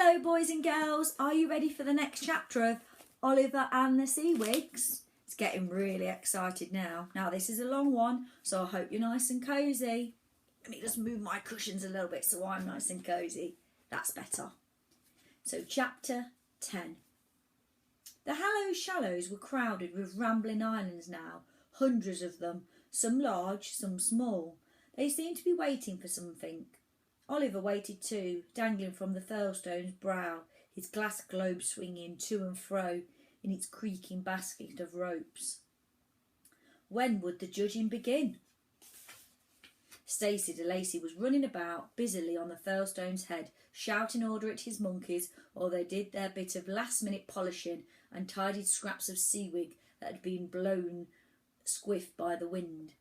Hello boys and girls, are you ready for the next chapter of Oliver and the Seawigs? It's getting really excited now. Now this is a long one, so I hope you're nice and cosy. Let me just move my cushions a little bit so I'm nice and cosy. That's better. So chapter 10. The Hallow Shallows were crowded with rambling islands now, hundreds of them, some large, some small. They seemed to be waiting for something. Oliver waited too, dangling from the furlstone's brow, his glass globe swinging to and fro in its creaking basket of ropes. When would the judging begin? Stacey de Lacy was running about busily on the furlstone's head, shouting order at his monkeys while they did their bit of last-minute polishing and tidied scraps of seawig that had been blown squiff by the wind.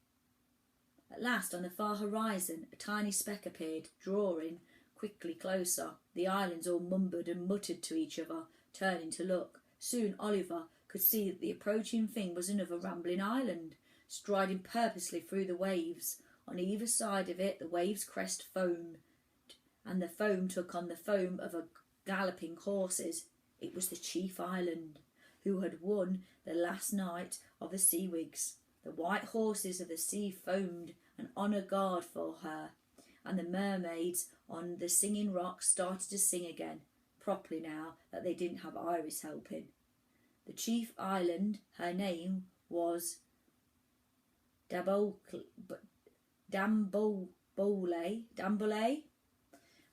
At last, on the far horizon, a tiny speck appeared, drawing quickly closer. The islands all mumbled and muttered to each other, turning to look. Soon Oliver could see that the approaching thing was another rambling island, striding purposely through the waves. On either side of it the waves' crest foamed, and the foam took on the foam of a galloping horses. It was the chief island, who had won the last night of the Seawigs. The white horses of the sea foamed and on a guard for her, and the mermaids on the singing rocks started to sing again, properly now that they didn't have Iris helping. The chief island, her name was Dambole,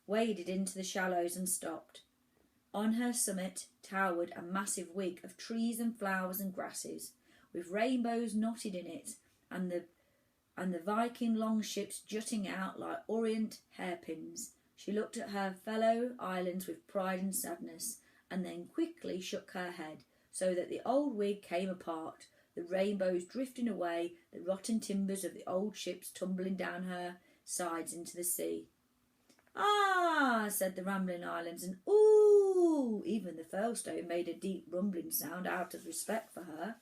waded into the shallows and stopped. On her summit towered a massive wig of trees and flowers and grasses, with rainbows knotted in it, and the Viking longships jutting out like orient hairpins. She looked at her fellow islands with pride and sadness, and then quickly shook her head, so that the old wig came apart, the rainbows drifting away, the rotten timbers of the old ships tumbling down her sides into the sea. "Ah," said the rambling islands, and "ooh." Even the furlstone made a deep rumbling sound out of respect for her.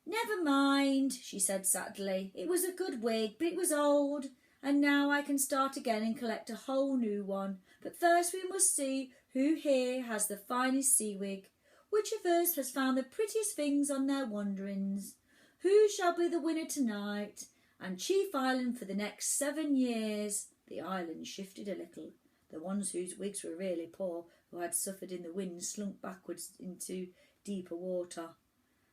"Never mind," she said sadly. "It was a good wig, but it was old, and now I can start again and collect a whole new one. But first we must see who here has the finest seawig. Which of us has found the prettiest things on their wanderings? Who shall be the winner tonight, and chief island for the next 7 years?" The islands shifted a little. The ones whose wigs were really poor, who had suffered in the wind, slunk backwards into deeper water.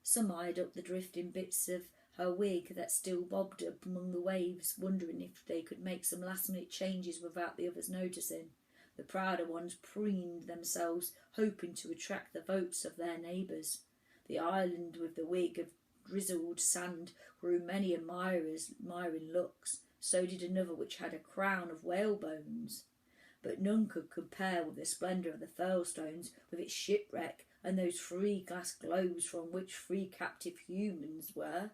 Some eyed up the drifting bits of her wig that still bobbed up among the waves, wondering if they could make some last-minute changes without the others noticing. The prouder ones preened themselves, hoping to attract the votes of their neighbours. The island with the wig of drizzled sand grew many admiring looks. So did another which had a crown of whale bones. But none could compare with the splendour of the furlstones, with its shipwreck, and those 3 glass globes from which 3 captive humans were.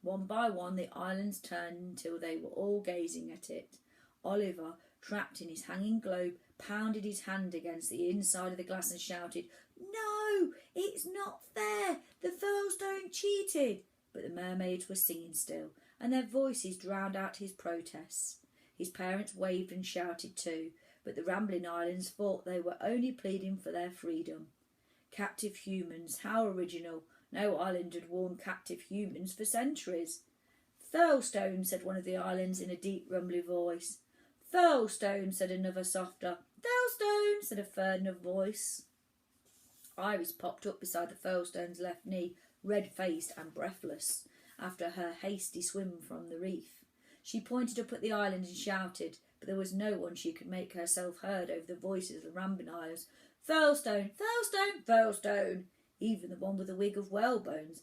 One by one the islands turned until they were all gazing at it. Oliver, trapped in his hanging globe, pounded his hand against the inside of the glass and shouted, "No, it's not fair! The furlstone cheated!" But the mermaids were singing still, and their voices drowned out his protests. His parents waved and shouted too, but the rambling islands thought they were only pleading for their freedom. Captive humans, how original! No island had worn captive humans for centuries. "Furlstone," said one of the islands in a deep rumbly voice. "Furlstone," said another softer. "Furlstone," said a third voice. Iris popped up beside the furlstone's left knee, red-faced and breathless, after her hasty swim from the reef. She pointed up at the island and shouted, but there was no one she could make herself heard over the voices of the rambling islands. "Furlstone! Furlstone! Furlstone!" Even the one with the wig of whalebones,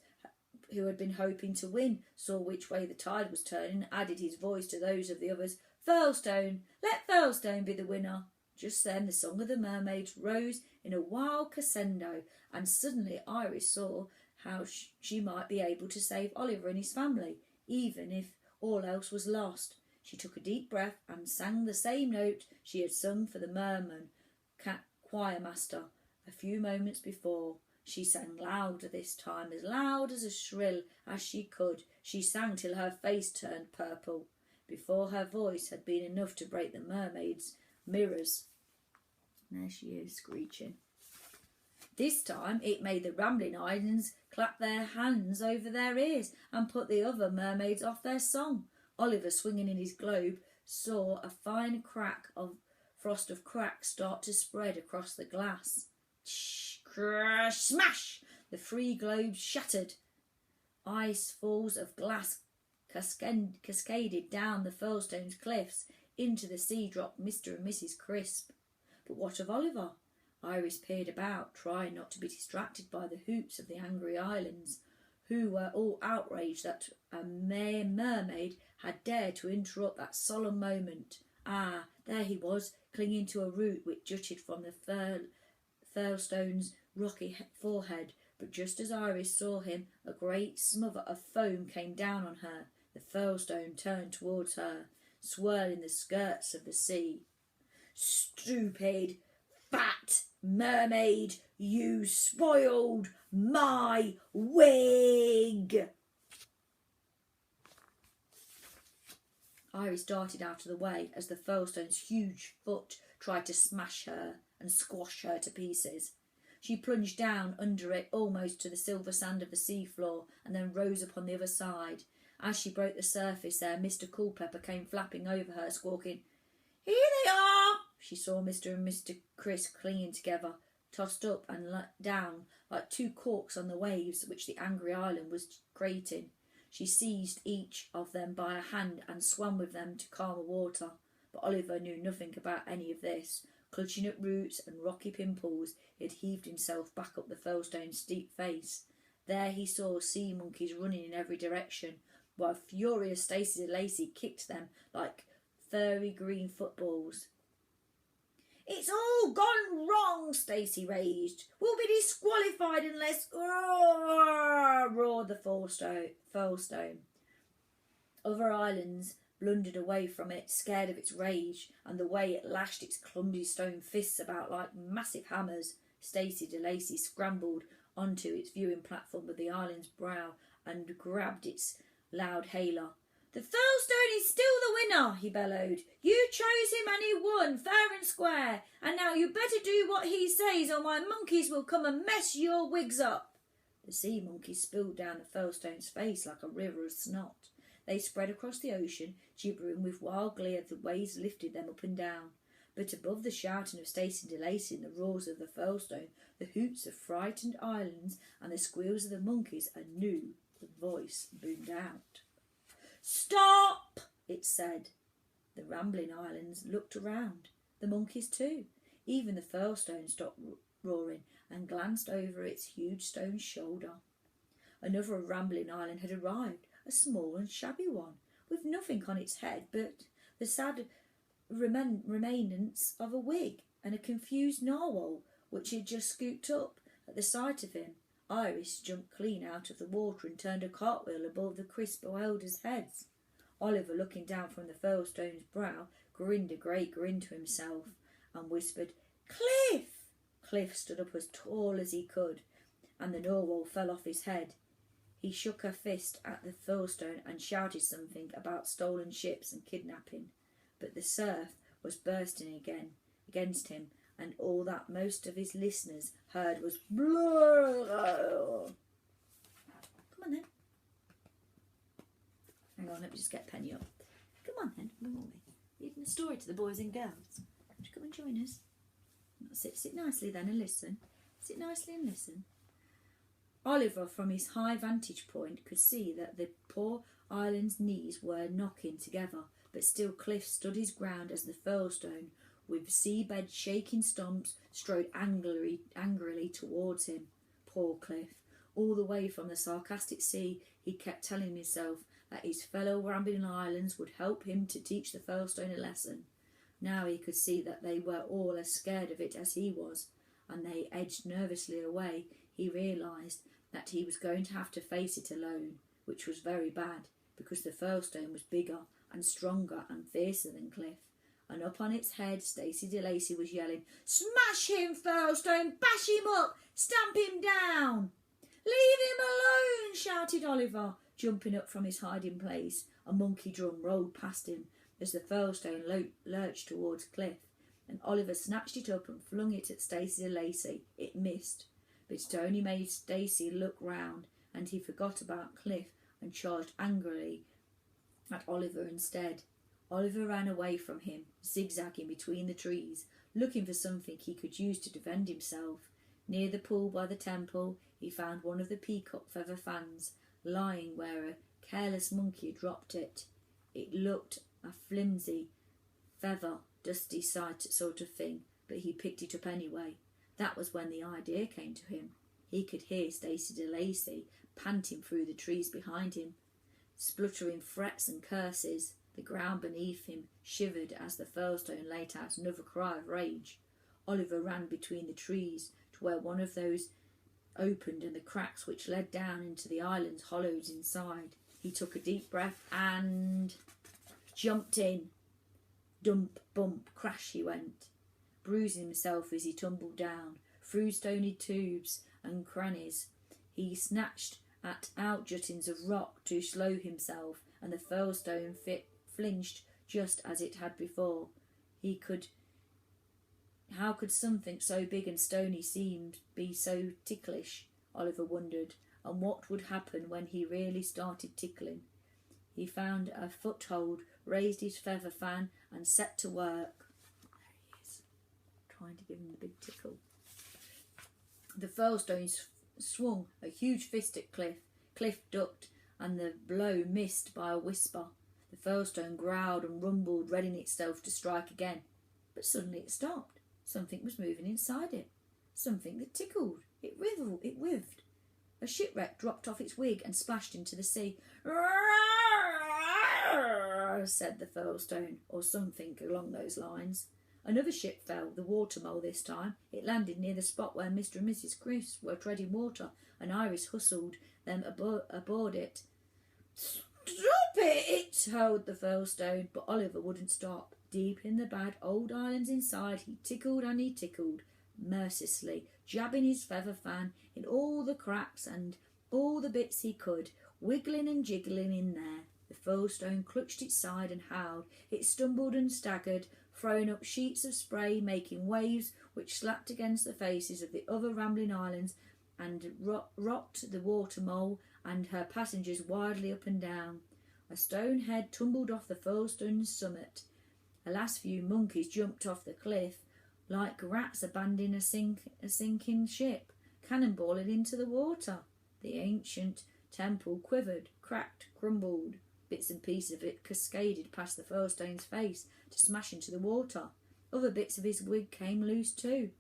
who had been hoping to win, saw which way the tide was turning, and added his voice to those of the others. "Furlstone! Let Furlstone be the winner!" Just then the song of the mermaids rose in a wild crescendo, and suddenly Iris saw how she might be able to save Oliver and his family, even if all else was lost. She took a deep breath and sang the same note she had sung for the merman choir master a few moments before. She sang louder this time, as loud as shrill as she could. She sang till her face turned purple. Before her voice had been enough to break the mermaids' mirrors. There she is, screeching. This time it made the Rambling Islands clap their hands over their ears and put the other mermaids off their song. Oliver, swinging in his globe, saw a fine frost of crack start to spread across the glass. Crash, smash! The 3 globes shattered. Ice falls of glass cascaded down the Furlstone's cliffs. Into the sea dropped Mr. and Mrs. Crisp. But what of Oliver? Iris peered about, trying not to be distracted by the hoots of the angry islands, who were all outraged that a mere mermaid had dared to interrupt that solemn moment. Ah, there he was, clinging to a root which jutted from the Furlstone's rocky forehead. But just as Iris saw him, a great smother of foam came down on her. The Furlstone turned towards her, swirling the skirts of the sea. Stupid, fat mermaid, you spoiled my wig! Iris darted out of the way as the Furlstone's huge foot tried to smash her and squash her to pieces. She plunged down under it almost to the silver sand of the sea floor and then rose upon the other side. As she broke the surface there, Mr. Culpepper came flapping over her, squawking, "Here they are!" She saw Mr. and Mr. Crisp clinging together, tossed up and down like 2 corks on the waves which the angry island was creating. She seized each of them by a hand and swam with them to calmer water. But Oliver knew nothing about any of this. Clutching at roots and rocky pimples, he had heaved himself back up the Furlstone's steep face. There he saw sea monkeys running in every direction, while furious Stacey Lacey kicked them like furry green footballs. "It's all gone wrong," Stacey raged. "We'll be disqualified unless..." roared the Furlstone. Other islands blundered away from it, scared of its rage and the way it lashed its clumsy stone fists about like massive hammers. Stacey de Lacey scrambled onto its viewing platform of the island's brow and grabbed its loud hailer. "The Furlstone is still the winner," he bellowed. "You chose him and he won, fair and square. And now you better do what he says or my monkeys will come and mess your wigs up." The sea monkeys spilled down the Furlstone's face like a river of snot. They spread across the ocean, gibbering with wild glee as the waves lifted them up and down. But above the shouting of Stacey de Lacey and the roars of the Furlstone, the hoots of frightened islands and the squeals of the monkeys, a new voice boomed out. "Stop!" it said. The Rambling Islands looked around. The monkeys too. Even the Furlstone stopped roaring and glanced over its huge stone shoulder. Another Rambling Island had arrived, a small and shabby one, with nothing on its head but the sad remains of a wig and a confused narwhal which had just scooped up. At the sight of him, Iris jumped clean out of the water and turned a cartwheel above the Crisp elders' heads. Oliver, looking down from the Furlstone's brow, grinned a great grin to himself and whispered, "Cliff!" Cliff stood up as tall as he could, and the narwhal fell off his head. He shook a fist at the Furlstone and shouted something about stolen ships and kidnapping, but the surf was bursting again against him, and all that most of his listeners heard was "Blur." Come on then. Hang on, let me just get Penny up. Come on then, where are we? Reading a story to the boys and girls. Would you come and join us? Sit nicely then and listen. Sit nicely and listen. Oliver, from his high vantage point, could see that the poor island's knees were knocking together, but still Cliff stood his ground as the Furlstone, with seabed shaking stumps, strode angrily towards him. Poor Cliff. All the way from the sarcastic sea, he kept telling himself that his fellow Rambling Islands would help him to teach the Furlstone a lesson. Now he could see that they were all as scared of it as he was, and they edged nervously away. He realised that he was going to have to face it alone, which was very bad, because the Furlstone was bigger and stronger and fiercer than Cliff. And up on its head, Stacey de Lacey was yelling, "Smash him, Furlstone! Bash him up! Stamp him down!" "Leave him alone!" shouted Oliver, jumping up from his hiding place. A monkey drum rolled past him as the Furlstone lurched towards Cliff, and Oliver snatched it up and flung it at Stacey Lacey. It missed, but it only made Stacey look round, and he forgot about Cliff and charged angrily at Oliver instead. Oliver ran away from him, zigzagging between the trees, looking for something he could use to defend himself. Near the pool by the temple, he found one of the peacock feather fans, lying where a careless monkey had dropped it. It looked a flimsy, feather, dusty sight sort of thing, but he picked it up anyway. That was when the idea came to him. He could hear Stacey de Lacy panting through the trees behind him, spluttering threats and curses. The ground beneath him shivered as the furlstone let out another cry of rage. Oliver ran between the trees to where one of those opened and the cracks which led down into the island's hollows inside. He took a deep breath and jumped in. Dump, bump, crash he went, bruising himself as he tumbled down through stony tubes and crannies. He snatched at outjuttings of rock to slow himself, and the furlstone flinched just as it had before. How could something so big and stony seem be so ticklish? Oliver wondered, and what would happen when he really started tickling? He found a foothold, raised his feather fan, and set to work. There he is, trying to give him the big tickle. The furlstones swung a huge fist at Cliff. Cliff ducked, and the blow missed by a whisper. The furlstone growled and rumbled, readying itself to strike again. But suddenly it stopped. Something was moving inside it. Something that tickled. It writhed. A shipwreck dropped off its wig and splashed into the sea. Said the furlstone, or something along those lines. Another ship fell, the water mole this time. It landed near the spot where Mr. and Mrs. Crisp were treading water, and Iris hustled them aboard it. "Stop it!" howled the furlstone, but Oliver wouldn't stop. Deep in the bad old islands inside, he tickled and he tickled, mercilessly, jabbing his feather fan in all the cracks and all the bits he could, wiggling and jiggling in there. The furlstone clutched its side and howled. It stumbled and staggered, throwing up sheets of spray, making waves which slapped against the faces of the other rambling islands and rocked the water mole and her passengers wildly up and down. A stone head tumbled off the furlstone's summit. The last few monkeys jumped off the cliff like rats abandoning a sinking ship, cannonballing into the water. The ancient temple quivered, cracked, crumbled. Bits and pieces of it cascaded past the furlstone's face to smash into the water. Other bits of his wig came loose too.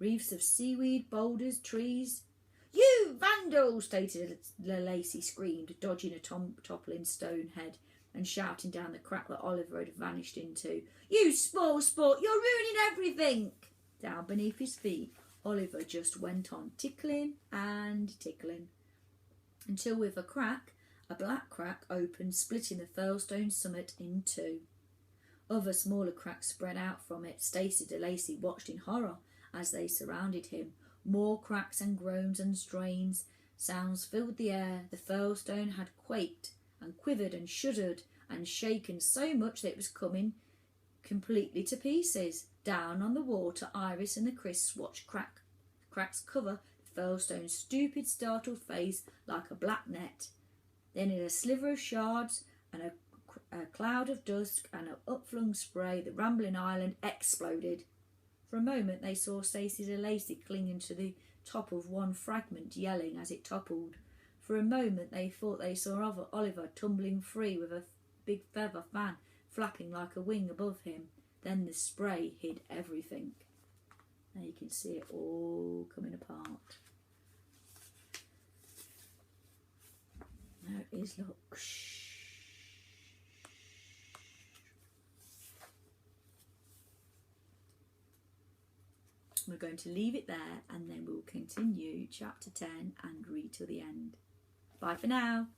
Reefs of seaweed, boulders, trees. "You vandal!" Stacey Lacey screamed, dodging a toppling stone head and shouting down the crack that Oliver had vanished into. "You spoil sport! You're ruining everything!" Down beneath his feet, Oliver just went on tickling and tickling, until with a crack, a black crack opened, splitting the furlstone's summit in two. Other smaller cracks spread out from it. Stacey de Lacy watched in horror as they surrounded him. More cracks and groans and strains. Sounds filled the air. The furlstone had quaked and quivered and shuddered and shaken so much that it was coming completely to pieces. Down on the water, Iris and the Crisps watched cracks cover the furlstone's stupid, startled face like a black net. Then in a sliver of shards and a cloud of dust and an upflung spray, the rambling island exploded. For a moment they saw Stacey de Lacy clinging to the top of one fragment, yelling as it toppled. For a moment they thought they saw Oliver tumbling free with a big feather fan flapping like a wing above him. Then the spray hid everything. Now you can see it all coming apart. There it is, look. We're going to leave it there and then we'll continue chapter 10 and read till the end. Bye for now.